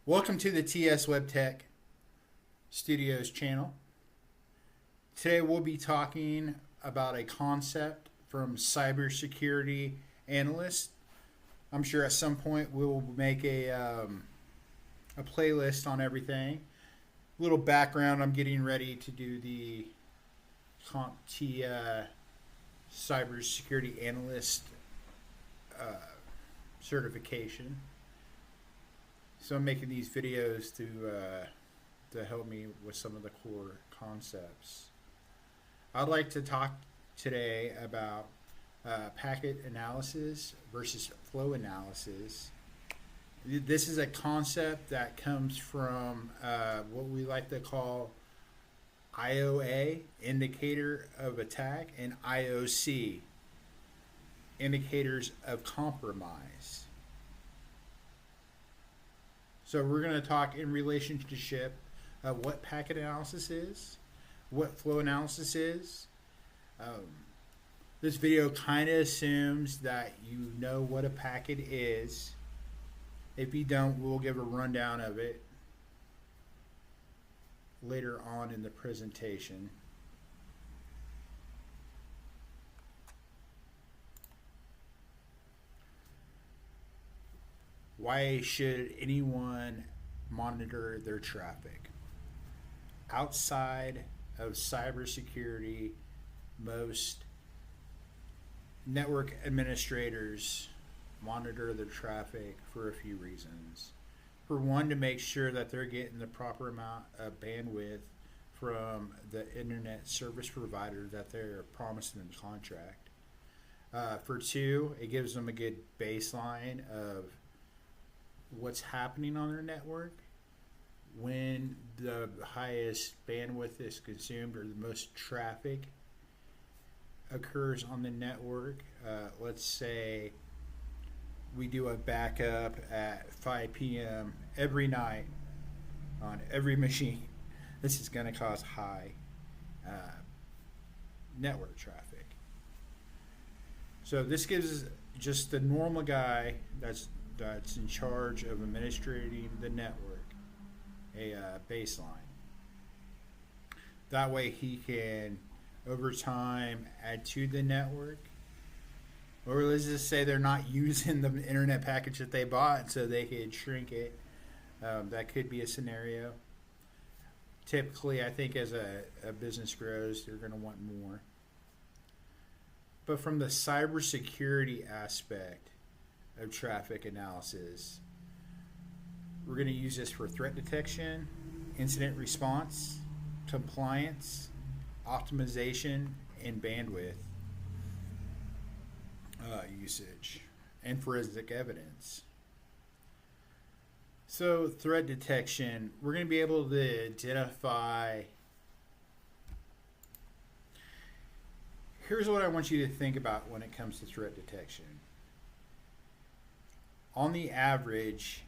Welcome to the TS WebTech Studios channel. Today we'll be talking about a concept from cybersecurity analysts. I'm sure at some point we'll make a playlist on everything. A little background, I'm getting ready to do the CompTIA cybersecurity analyst certification. So I'm making these videos to help me with some of the core concepts. I'd like to talk today about packet analysis versus flow analysis. This is a concept that comes from what we like to call IOA, indicator of attack, and IOC, indicators of compromise. So we're going to talk in relationship of what packet analysis is, what flow analysis is. This video kind of assumes that you know what a packet is. If you don't, we'll give a rundown of it later on in the presentation. Why should anyone monitor their traffic? Outside of cybersecurity, most network administrators monitor their traffic for a few reasons. For one, to make sure that they're getting the proper amount of bandwidth from the internet service provider that they're promising in the contract. For two, it gives them a good baseline of what's happening on their network when the highest bandwidth is consumed or the most traffic occurs on the network. Let's say we do a backup at 5 p.m. every night on every machine. This is going to cause high network traffic. So this gives just the normal guy that's in charge of administrating the network a baseline. That way he can, over time, add to the network. Or let's just say they're not using the internet package that they bought, so they could shrink it. That could be a scenario. Typically, I think as a business grows, they're going to want more. But from the cybersecurity aspect of traffic analysis, we're going to use this for threat detection, incident response, compliance, optimization, and bandwidth usage, and forensic evidence. So threat detection, we're going to be able to identify. Here's what I want you to think about when it comes to threat detection. On the average,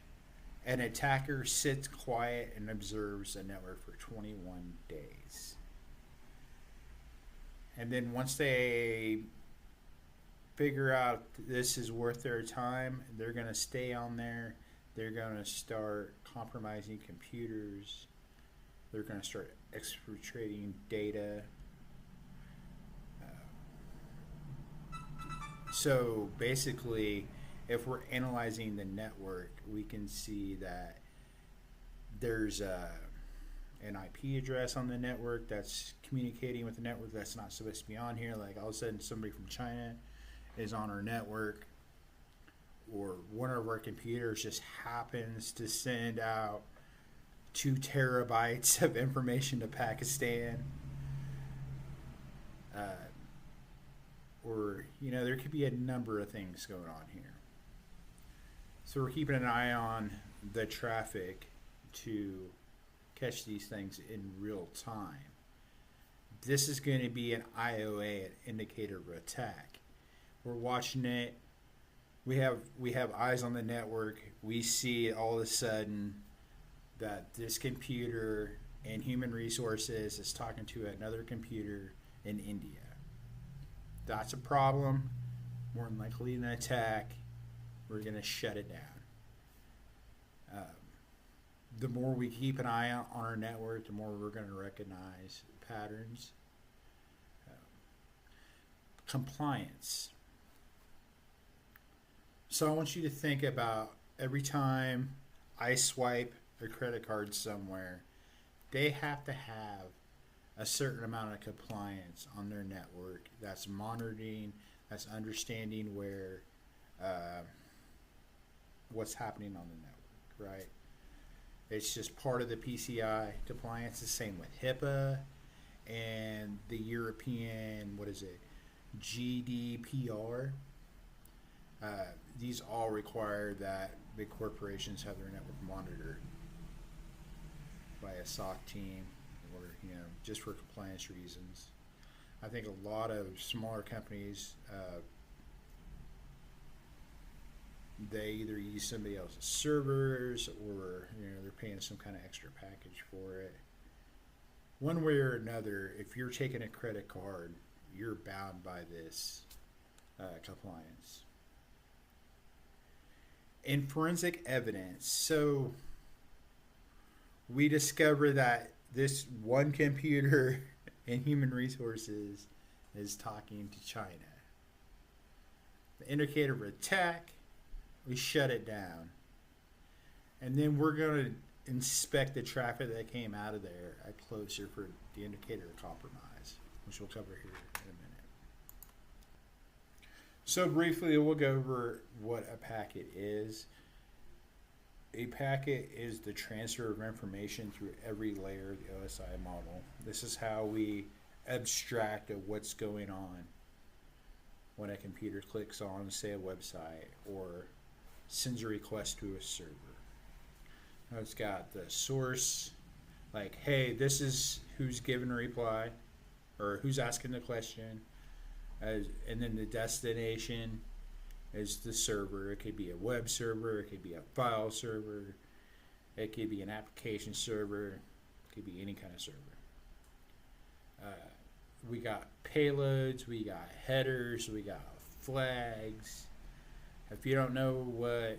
an attacker sits quiet and observes a network for 21 days. And then once they figure out this is worth their time, they're going to stay on there. They're going to start compromising computers. They're going to start exfiltrating data. So basically, if we're analyzing the network, we can see that there's an IP address on the network that's communicating with the network that's not supposed to be on here. Like all of a sudden somebody from China is on our network, or one of our computers just happens to send out 2 terabytes of information to Pakistan. Or, there could be a number of things going on here. So we're keeping an eye on the traffic to catch these things in real time. This is going to be an IOA, an indicator of attack. We're watching it. We have eyes on the network. We see all of a sudden that this computer in human resources is talking to another computer in India. That's a problem. More than likely an attack. We're going to shut it down. the more we keep an eye out on our network, the more we're going to recognize patterns. Compliance. So I want you to think about every time I swipe a credit card somewhere, they have to have a certain amount of compliance on their network that's monitoring, that's understanding where what's happening on the network, right? It's just part of the PCI compliance. The same with HIPAA and the European, what is it, GDPR. These all require that big corporations have their network monitored by a SOC team, or just for compliance reasons. I think a lot of smaller companies, they either use somebody else's servers, or they're paying some kind of extra package for it. One way or another, if you're taking a credit card, you're bound by this compliance. In forensic evidence, so we discover that this one computer in human resources is talking to China. The indicator of attack, we shut it down. And then we're going to inspect the traffic that came out of there at closer for the indicator of compromise, which we'll cover here in a minute. So briefly, we'll go over what a packet is. A packet is the transfer of information through every layer of the OSI model. This is how we abstract of what's going on when a computer clicks on, say, a website or sends a request to a server. Now it's got the source, like, hey, this is who's giving a reply or who's asking the question. And then the destination is the server. It could be a web server, it could be a file server, it could be an application server, it could be any kind of server. We got payloads, we got headers, we got flags. If you don't know what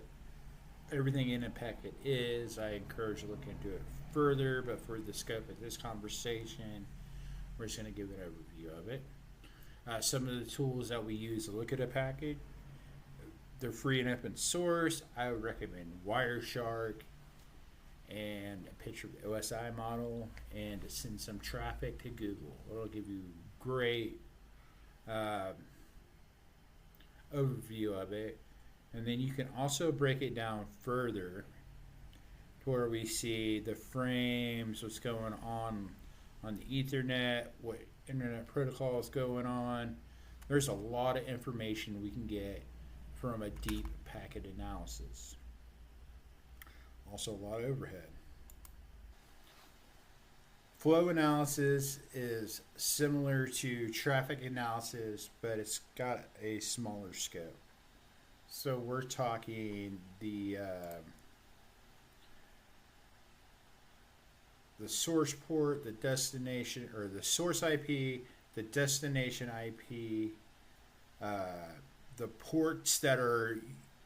everything in a packet is, I encourage you to look into it further, but for the scope of this conversation, we're just going to give an overview of it. Some of the tools that we use to look at a packet, they're free and open source. I would recommend Wireshark and a picture of the OSI model, and to send some traffic to Google. It'll give you great overview of it. And then you can also break it down further to where we see the frames, what's going on the Ethernet, what internet protocol is going on. There's a lot of information we can get from a deep packet analysis. Also a lot of overhead. Flow analysis is similar to traffic analysis, but it's got a smaller scope. So we're talking the source port, the destination, or the source IP, the destination IP, the ports that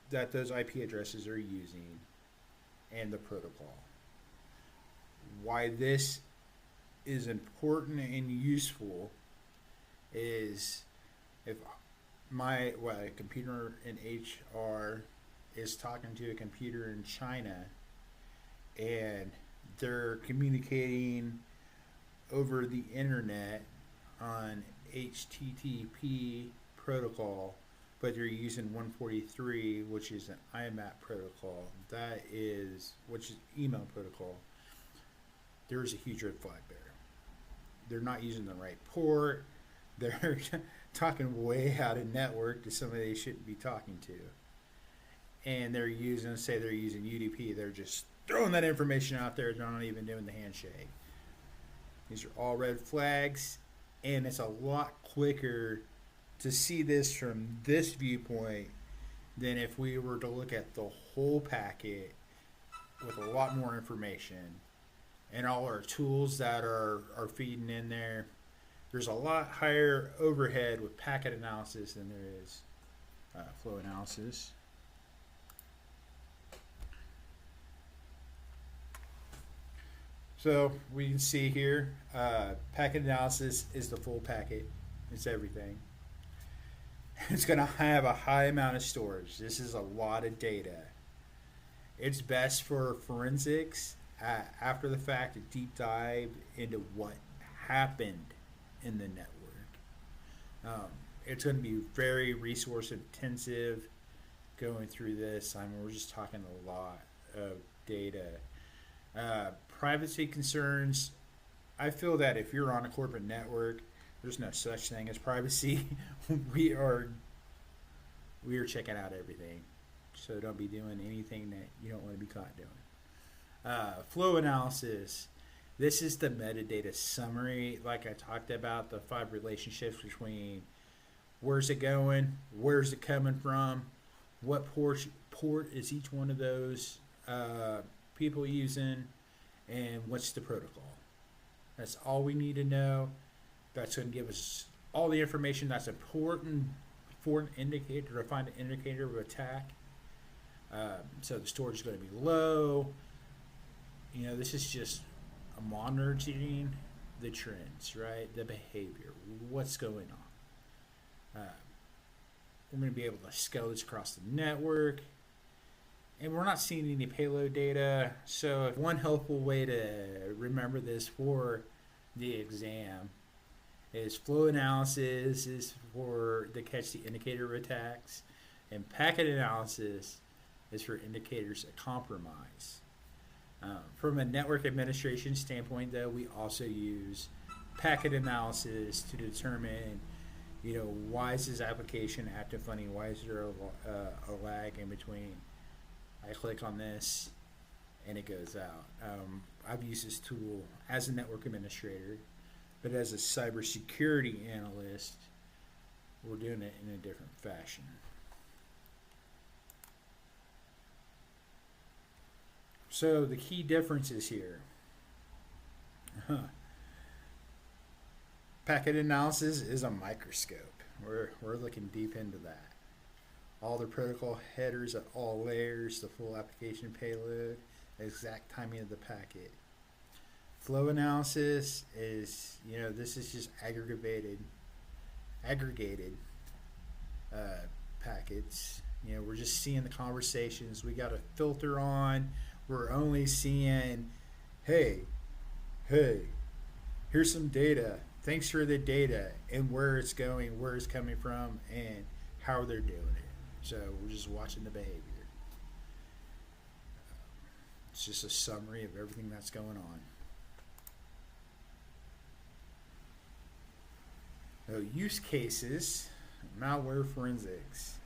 those IP addresses are using, and the protocol. Why this is important and useful is if a computer in HR is talking to a computer in China and they're communicating over the internet on HTTP protocol, but they're using 143, which is an IMAP protocol, which is email protocol. There's a huge red flag there. They're not using the right port. They're talking way out of network to somebody they shouldn't be talking to. And they're using UDP. They're just throwing that information out there. They're not even doing the handshake. These are all red flags, and it's a lot quicker to see this from this viewpoint than if we were to look at the whole packet with a lot more information and all our tools that are feeding in there. There's a lot higher overhead with packet analysis than there is flow analysis. So we can see here, packet analysis is the full packet. It's everything. It's going to have a high amount of storage. This is a lot of data. It's best for forensics after the fact, a deep dive into what happened in the network. It's going to be very resource intensive going through this. I mean, we're just talking a lot of data. Privacy concerns. I feel that if you're on a corporate network, there's no such thing as privacy. we are checking out everything, so don't be doing anything that you don't want to be caught doing. Flow analysis. This is the metadata summary. Like I talked about, the 5 relationships between where's it going, where's it coming from, what port is each one of those people using, and what's the protocol. That's all we need to know. That's going to give us all the information that's important for an indicator, to find an indicator of attack. So the storage is going to be low. You know, this is just monitoring the trends, right? The behavior, what's going on. We're going to be able to scale this across the network. And we're not seeing any payload data. So one helpful way to remember this for the exam is flow analysis is for to catch the indicator of attacks, and packet analysis is for indicators of compromise. From a network administration standpoint, though, we also use packet analysis to determine, you know, why is this application active funny? Why is there a lag in between? I click on this and it goes out. I've used this tool as a network administrator, but as a cybersecurity analyst, we're doing it in a different fashion. So the key differences here. Packet analysis is a microscope. We're looking deep into that. All the protocol headers at all layers, the full application payload, exact timing of the packet. Flow analysis is, you know, this is just aggregated packets. You know, we're just seeing the conversations. We got a filter on. We're only seeing, hey, here's some data. Thanks for the data and where it's going, where it's coming from, and how they're doing it. So we're just watching the behavior. It's just a summary of everything that's going on. So use cases, malware forensics.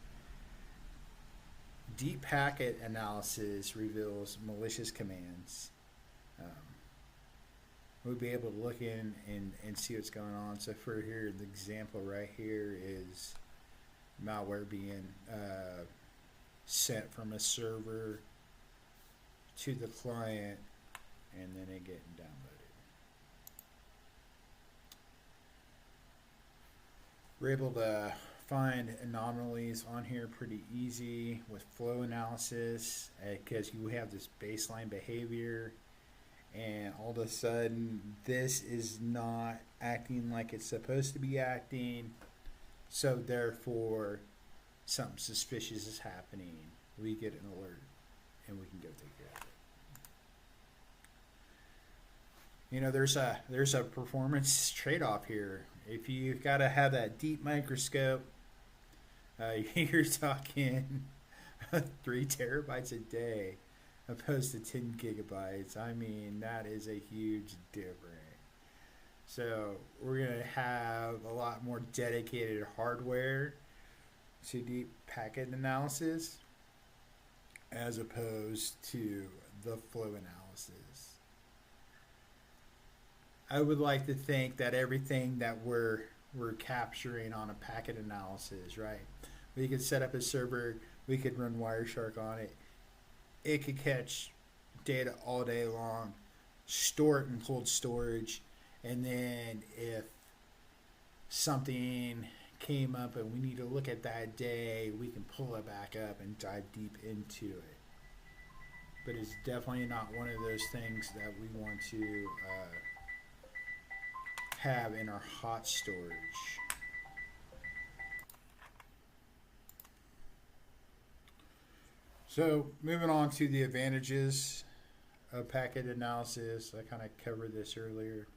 Deep packet analysis reveals malicious commands. We'll be able to look in and see what's going on. So for here, the example right here is malware being sent from a server to the client and then it getting downloaded. We're able to find anomalies on here pretty easy with flow analysis because you have this baseline behavior and all of a sudden this is not acting like it's supposed to be acting, so therefore something suspicious is happening. We get an alert and we can go take care of it. You know, there's a performance trade-off here. If you've got to have that deep microscope, you're talking 3 terabytes a day opposed to 10 gigabytes. I mean, that is a huge difference. So we're going to have a lot more dedicated hardware to deep packet analysis as opposed to the flow analysis. I would like to think that everything that we're capturing on a packet analysis, right? We could set up a server, we could run Wireshark on it. It could catch data all day long, store it in cold storage, and then if something came up and we need to look at that day, we can pull it back up and dive deep into it. but it's definitely not one of those things that we want to have in our hot storage. So moving on to the advantages of packet analysis. I kind of covered this earlier.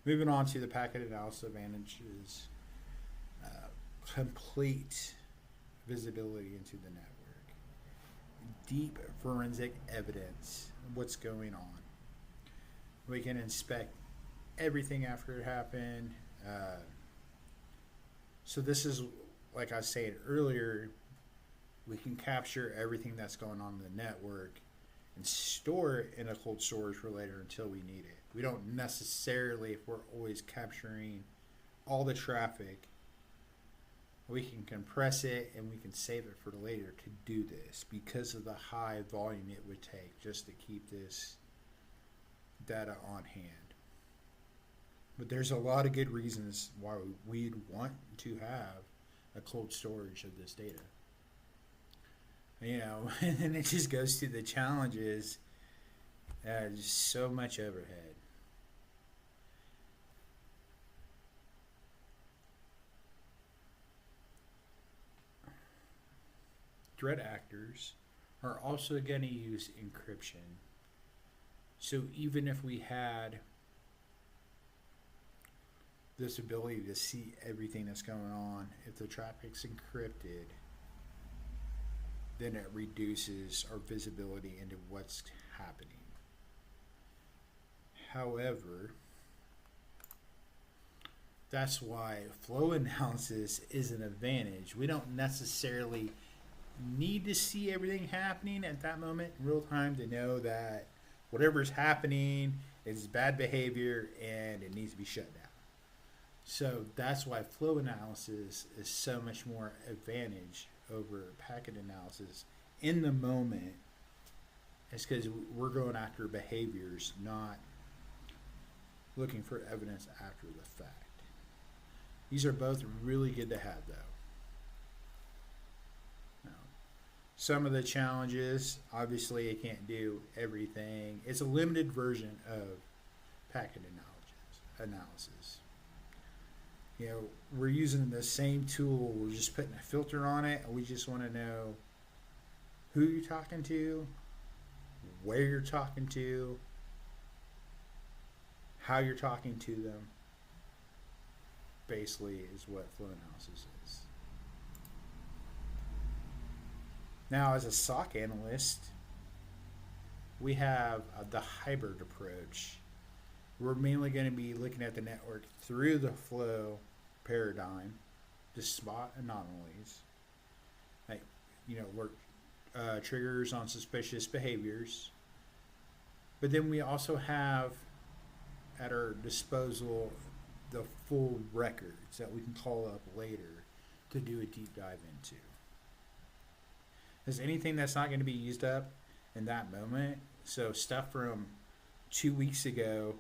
Moving on to the packet analysis advantages. Complete visibility into the network. Deep forensic evidence of what's going on. We can inspect everything after it happened. So this is, like I said earlier, we can capture everything that's going on in the network and store it in a cold storage for later until we need it. We don't necessarily, if we're always capturing all the traffic, we can compress it and we can save it for later to do this because of the high volume it would take just to keep this data on hand. But there's a lot of good reasons why we'd want to have a cold storage of this data. You know, and it just goes to the challenges. Just so much overhead. Threat actors are also going to use encryption. So even if we had this ability to see everything that's going on, if the traffic's encrypted, then it reduces our visibility into what's happening. However, that's why flow analysis is an advantage. We don't necessarily need to see everything happening at that moment in real time to know that whatever's happening is bad behavior and it needs to be shut down. So that's why flow analysis is so much more advantage over packet analysis in the moment. It's because we're going after behaviors, not looking for evidence after the fact. These are both really good to have, though. Now, some of the challenges, obviously it can't do everything. It's a limited version of packet analysis. You know, we're using the same tool, we're just putting a filter on it, and we just want to know who you're talking to, where you're talking to, how you're talking to them. Basically is what flow analysis is. Now, as a SOC analyst, we have the hybrid approach. We're mainly going to be looking at the network through the flow paradigm to spot anomalies, like, you know, work triggers on suspicious behaviors. But then we also have at our disposal the full records that we can call up later to do a deep dive into. There's anything that's not going to be used up in that moment. So stuff from 2 weeks ago,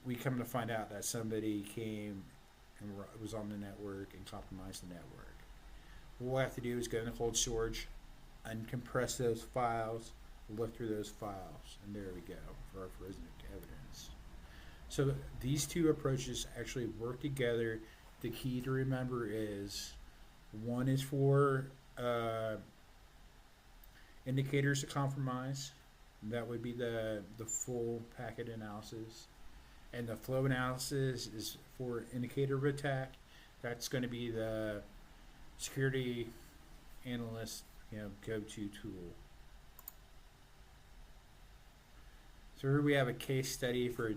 we come to find out that somebody came and was on the network and compromised the network. What we'll have to do is go into cold storage, uncompress those files, look through those files, and there we go for our forensic evidence. So these two approaches actually work together. The key to remember is one is for indicators of compromise. That would be the full packet analysis. And the flow analysis is for indicator of attack. That's going to be the security analyst, go-to tool. So here we have a case study for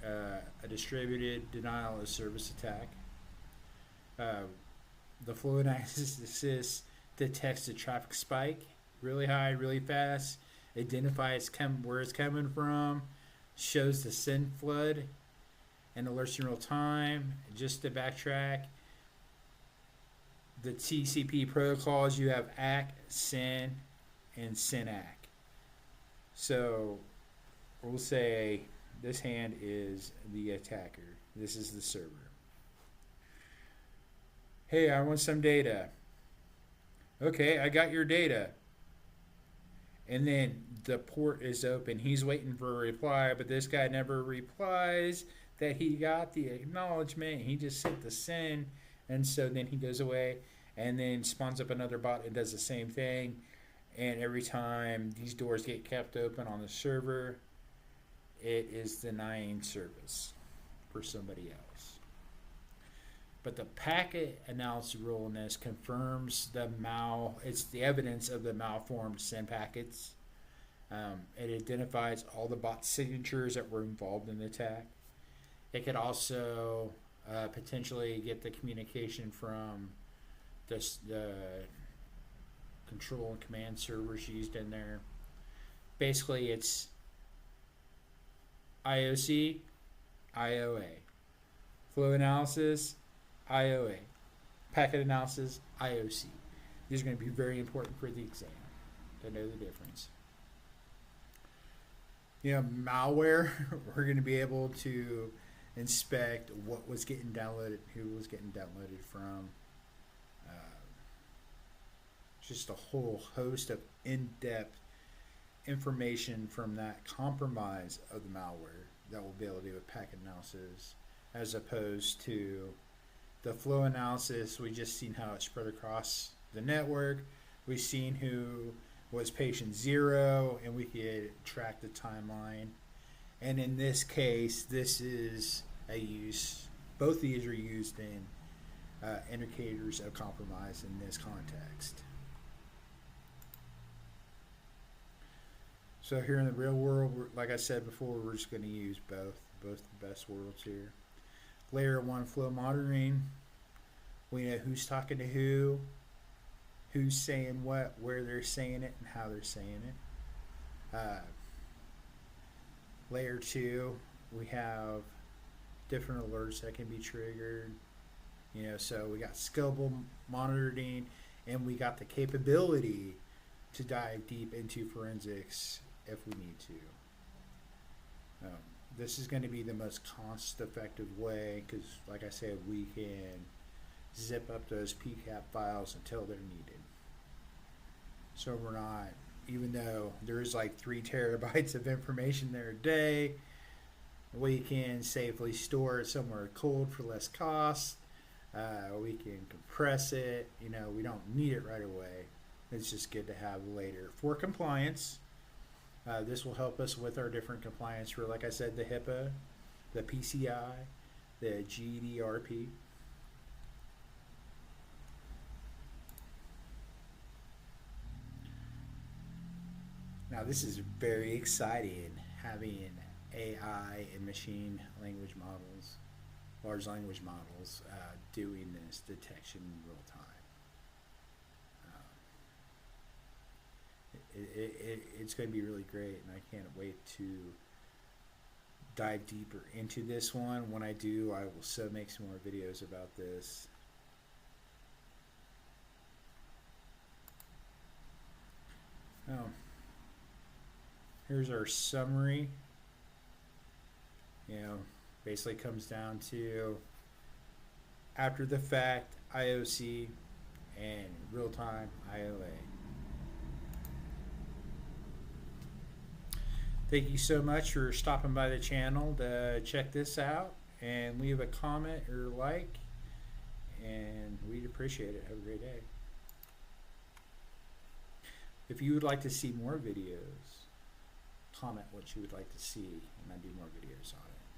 a distributed denial of service attack. The flow analysis detects the traffic spike really high, really fast, identifies where it's coming from, shows the send flood, and alerts in real time. Just to backtrack, the TCP protocols, you have ACK, SYN, and SYN-ACK. So we'll say this hand is the attacker. This is the server. Hey, I want some data. Okay, I got your data. and then the port is open. He's waiting for a reply, but this guy never replies that he got the acknowledgement. He just hit the send, and so then he goes away and then spawns up another bot and does the same thing. And every time these doors get kept open on the server, it is denying service for somebody else. But the packet analysis rule in this confirms it's the evidence of the malformed send packets. It identifies all the bot signatures that were involved in the attack. It could also potentially get the communication from the control and command servers used in there. Basically, it's IOC, IOA, flow analysis, IOA, packet analysis, IOC. These are going to be very important for the exam to know the difference. Malware, we're going to be able to inspect what was getting downloaded, who was getting downloaded from. Just a whole host of in-depth information from that compromise of the malware that we'll be able to do with packet analysis, as opposed to the flow analysis. We just seen how it spread across the network. We've seen who was patient 0, and we could track the timeline. And in this case, this is both of these are used in indicators of compromise in this context. So here in the real world, like I said before, we're just going to use both the best worlds here. Layer 1 flow monitoring. We know who's talking to who's saying what, where they're saying it, and how they're saying it. Layer 2, we have different alerts that can be triggered. So we got scalable monitoring, and we got the capability to dive deep into forensics if we need to. This is going to be the most cost-effective way because, like I said, we can zip up those PCAP files until they're needed. So we're not, even though there's like 3 terabytes of information there a day, we can safely store it somewhere cold for less cost. We can compress it. We don't need it right away. It's just good to have later. For compliance, this will help us with our different compliance for, like I said, the HIPAA, the PCI, the GDRP. Now this is very exciting, having AI and machine language models, large language models, doing this detection in real time. It's going to be really great, and I can't wait to dive deeper into this one. When I do, I will so make some more videos about this. Here's our summary. Basically comes down to after the fact IOC and real-time IOA. Thank you so much for stopping by the channel to check this out, and leave a comment or like, and we'd appreciate it. Have a great day. If you would like to see more videos, comment what you would like to see, and I do more videos on it.